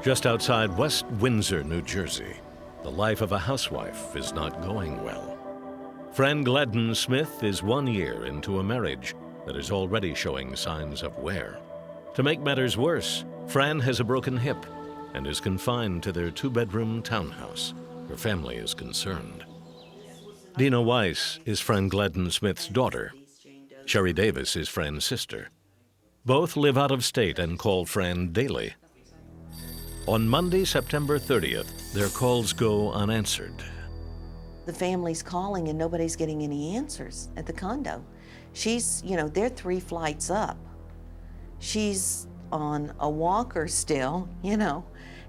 Just outside West Windsor, New Jersey, the life of a housewife is not going well. Fran Gladden Smith is 1 year into a marriage that is already showing signs of wear. To make matters worse, Fran has a broken hip and is confined to their 2-bedroom townhouse. Her family is concerned. Dina Weiss is Fran Gladden Smith's daughter. Sherry Davis is Fran's sister. Both live out of state and call Fran daily. On Monday, September 30th, their calls go unanswered. The family's calling and nobody's getting any answers at the condo. She's, they're 3 flights up. She's on a walker still,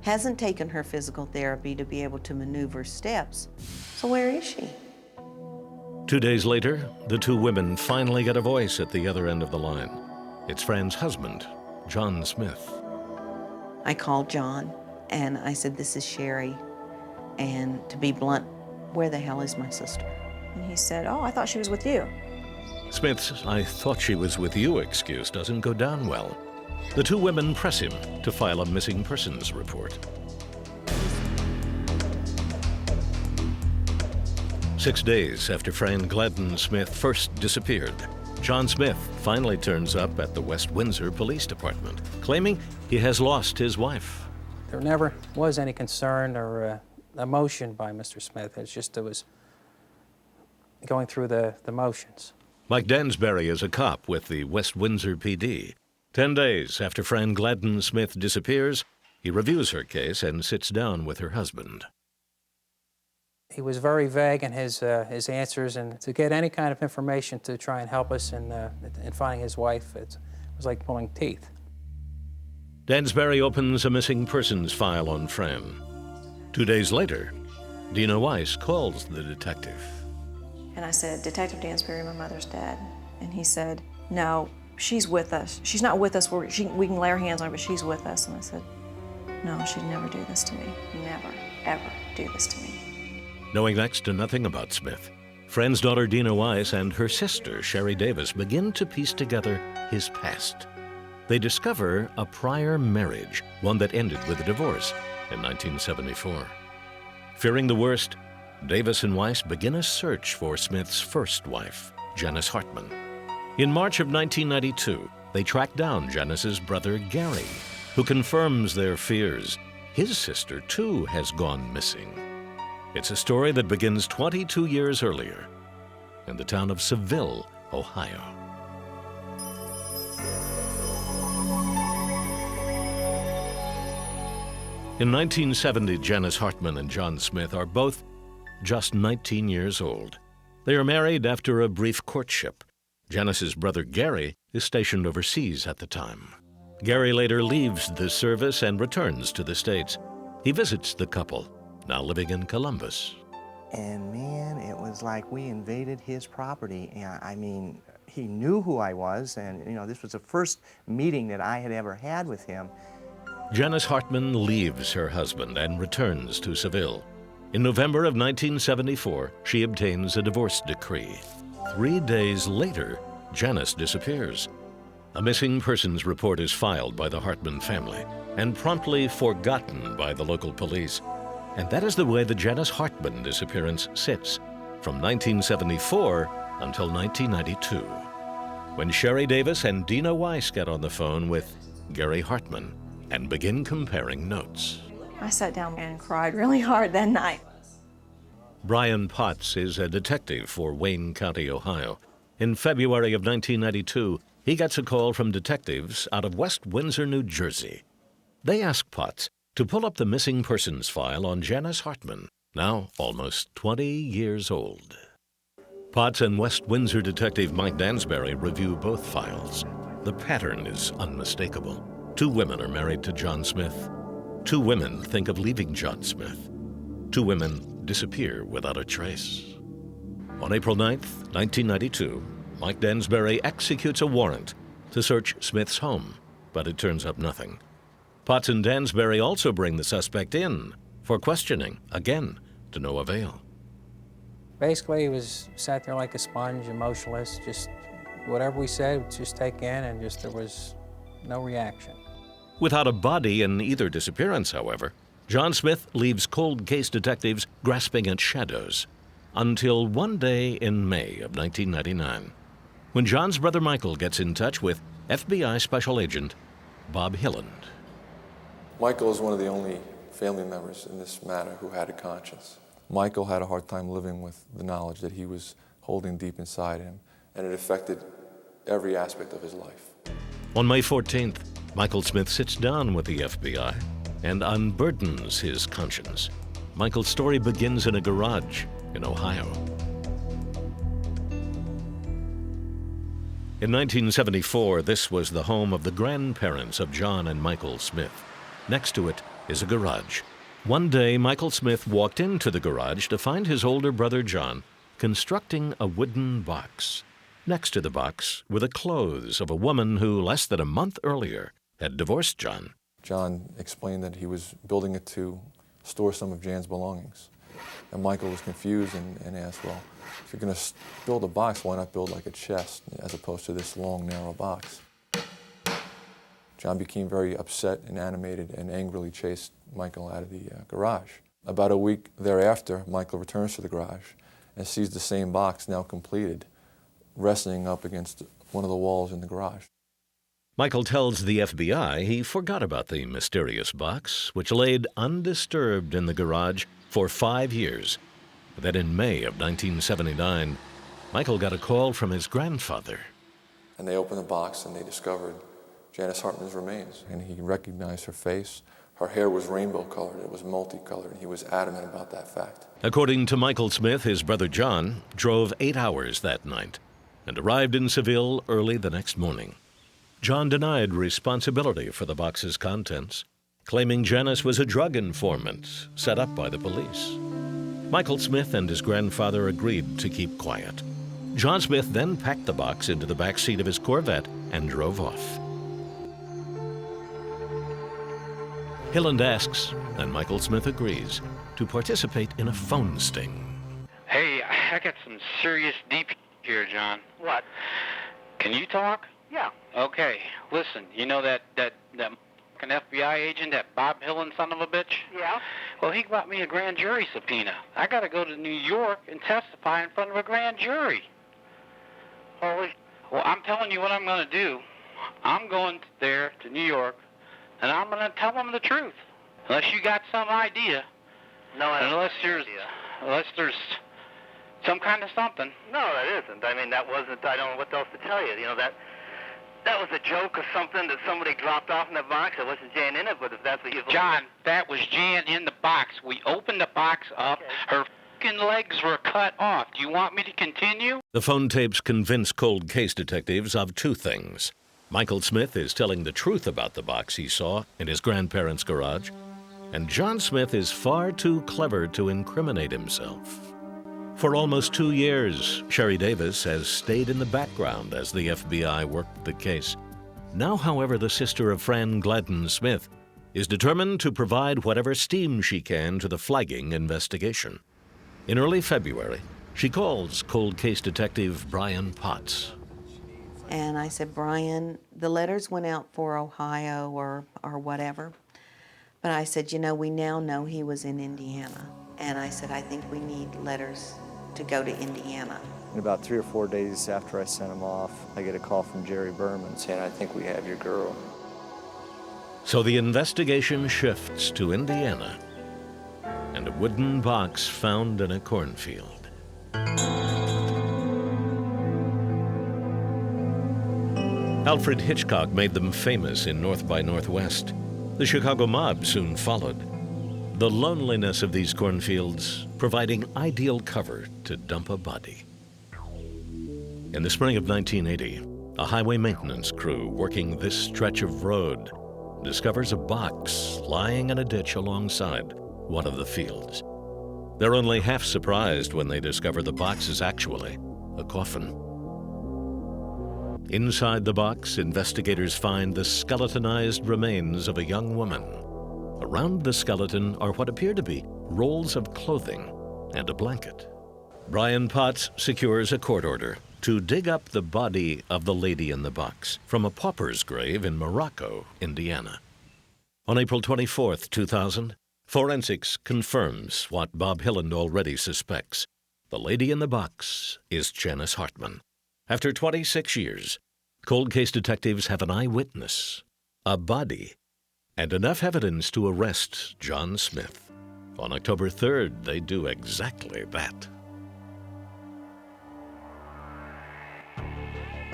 hasn't taken her physical therapy to be able to maneuver steps. So where is she? 2 days later, the 2 women finally get a voice at the other end of the line. It's Fran's husband, John Smith. I called John and I said, "This is Sherry, and to be blunt, where the hell is my sister?" And he said, "Oh, I thought she was with you." Smith's "I thought she was with you" excuse doesn't go down well. The 2 women press him to file a missing persons report. 6 days after Fran Gladden Smith first disappeared, John Smith finally turns up at the West Windsor Police Department, claiming he has lost his wife. There never was any concern or emotion by Mr. Smith. It's just it was going through the motions. Mike Dansbury is a cop with the West Windsor PD. 10 days after Fran Gladden Smith disappears, he reviews her case and sits down with her husband. He was very vague in his answers, and to get any kind of information to try and help us in finding his wife, it was like pulling teeth. Dansbury opens a missing persons file on Fran. 2 days later, Dina Weiss calls the detective. And I said, "Detective Dansbury, my mother's dead." And he said, "No, she's with us. She's not with us where we can lay our hands on her, but she's with us." And I said, "No, she'd never do this to me. Never, ever do this to me." Knowing next to nothing about Smith, Fran's daughter Dina Weiss and her sister Sherry Davis begin to piece together his past. They discover a prior marriage, one that ended with a divorce in 1974. Fearing the worst, Davis and Weiss begin a search for Smith's first wife, Janice Hartman. In March of 1992, they track down Janice's brother Gary, who confirms their fears. His sister, too, has gone missing. It's a story that begins 22 years earlier in the town of Seville, Ohio. In 1970, Janice Hartman and John Smith are both just 19 years old. They are married after a brief courtship. Janice's brother Gary is stationed overseas at the time. Gary later leaves the service and returns to the States. He visits the couple, now living in Columbus. And man, it was like we invaded his property. I mean, he knew who I was, and this was the first meeting that I had ever had with him. Janice Hartman leaves her husband and returns to Seville. In November of 1974, she obtains a divorce decree. 3 days later, Janice disappears. A missing persons report is filed by the Hartman family and promptly forgotten by the local police. And that is the way the Janice Hartman disappearance sits from 1974 until 1992, when Sherry Davis and Dina Weiss get on the phone with Gary Hartman and begin comparing notes. I sat down and cried really hard that night. Brian Potts is a detective for Wayne County, Ohio. In February of 1992, he gets a call from detectives out of West Windsor, New Jersey. They ask Potts to pull up the missing persons file on Janice Hartman, now almost 20 years old. Potts and West Windsor detective Mike Dansbury review both files. The pattern is unmistakable. 2 women are married to John Smith. 2 women think of leaving John Smith. 2 women disappear without a trace. On April 9th, 1992, Mike Dansbury executes a warrant to search Smith's home, but it turns up nothing. Potts and Dansbury also bring the suspect in for questioning, again, to no avail. Basically, he was sat there like a sponge, emotionless, just whatever we said, just take in, and there was no reaction. Without a body in either disappearance, however, John Smith leaves cold case detectives grasping at shadows until one day in May of 1999, when John's brother Michael gets in touch with FBI Special Agent Bob Hilland. Michael is one of the only family members in this matter who had a conscience. Michael had a hard time living with the knowledge that he was holding deep inside him, and it affected every aspect of his life. On May 14th, Michael Smith sits down with the FBI and unburdens his conscience. Michael's story begins in a garage in Ohio. In 1974, this was the home of the grandparents of John and Michael Smith. Next to it is a garage. One day, Michael Smith walked into the garage to find his older brother John constructing a wooden box. Next to the box were the clothes of a woman who, less than a month earlier, had divorced John. John explained that he was building it to store some of Jan's belongings. And Michael was confused and asked, well, if you're going to build a box, why not build like a chest as opposed to this long, narrow box? John became very upset and animated and angrily chased Michael out of the garage. About a week thereafter, Michael returns to the garage and sees the same box, now completed, resting up against one of the walls in the garage. Michael tells the FBI he forgot about the mysterious box, which laid undisturbed in the garage for 5 years. Then in May of 1979, Michael got a call from his grandfather. And they opened the box and they discovered Janice Hartman's remains. And he recognized her face. Her hair was rainbow-colored. It was multicolored. And he was adamant about that fact. According to Michael Smith, his brother John drove 8 hours that night and arrived in Seville early the next morning. John denied responsibility for the box's contents, claiming Janice was a drug informant set up by the police. Michael Smith and his grandfather agreed to keep quiet. John Smith then packed the box into the back seat of his Corvette and drove off. Hilland asks, and Michael Smith agrees, to participate in a phone sting. Hey, I got some serious deep here, John. What? Can you talk? Yeah. Okay, listen, you know that fucking FBI agent, that Bob Hilland son of a bitch? Yeah? Well, he got me a grand jury subpoena. I gotta go to New York and testify in front of a grand jury. Holy... Well, I'm telling you what I'm gonna do. I'm going there to New York, and I'm gonna tell them the truth. Unless you got some idea. No, I don't Unless have any there's idea. some kind of something. No, that isn't. I mean, that wasn't... I don't know what else to tell you. You know, that was a joke or something that somebody dropped off in the box. There wasn't Jan in it, but if that's what you believe... John, that was Jan in the box. We opened the box up. Okay. Her fucking legs were cut off. Do you want me to continue? The phone tapes convince cold case detectives of two things. Michael Smith is telling the truth about the box he saw in his grandparents' garage, and John Smith is far too clever to incriminate himself. For almost 2 years, Sherry Davis has stayed in the background as the FBI worked the case. Now, however, the sister of Fran Gladden Smith is determined to provide whatever steam she can to the flagging investigation. In early February, she calls cold case detective Brian Potts. And I said, Brian, the letters went out for Ohio or whatever. But I said, you know, we now know he was in Indiana. And I said, I think we need letters to go to Indiana. And about 3 or 4 days after I sent him off, I get a call from Jerry Berman saying, I think we have your girl. So the investigation shifts to Indiana and a wooden box found in a cornfield. Alfred Hitchcock made them famous in North by Northwest. The Chicago mob soon followed. The loneliness of these cornfields providing ideal cover to dump a body. In the spring of 1980, a highway maintenance crew working this stretch of road discovers a box lying in a ditch alongside one of the fields. They're only half surprised when they discover the box is actually a coffin. Inside the box, investigators find the skeletonized remains of a young woman. Around the skeleton are what appear to be rolls of clothing and a blanket. Brian Potts secures a court order to dig up the body of the lady in the box from a pauper's grave in Morocco, Indiana. On April 24, 2000, forensics confirms what Bob Hilland already suspects. The lady in the box is Janice Hartman. After 26 years, cold case detectives have an eyewitness, a body, and enough evidence to arrest John Smith. On October 3rd, they do exactly that.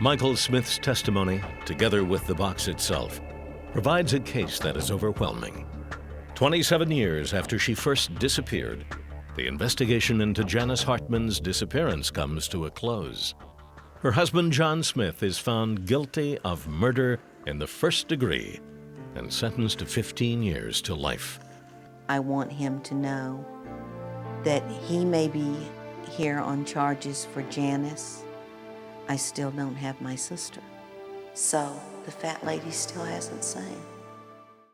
Michael Smith's testimony, together with the box itself, provides a case that is overwhelming. 27 years after she first disappeared, the investigation into Janice Hartman's disappearance comes to a close. Her husband, John Smith, is found guilty of murder in the first degree and sentenced to 15 years to life. I want him to know that he may be here on charges for Janice. I still don't have my sister. So the fat lady still hasn't sang.